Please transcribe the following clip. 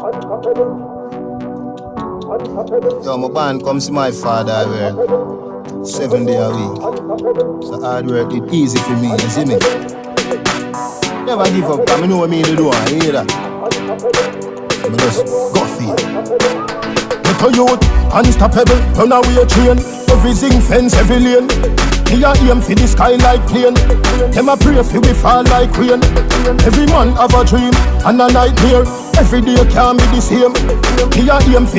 Yo, my band come see my father I work 7 days a week. So hard work, it easy for me, you see me? Never give up, I know what me to do, I hear that. So me just go feel. Get a youth, unstoppable, run away train. Every zinc fence, every lane. Me a aim for the sky like plane. Them a pray for we fall like rain. Every man have a dream and a nightmare. Every day can't be the same. Me a aim for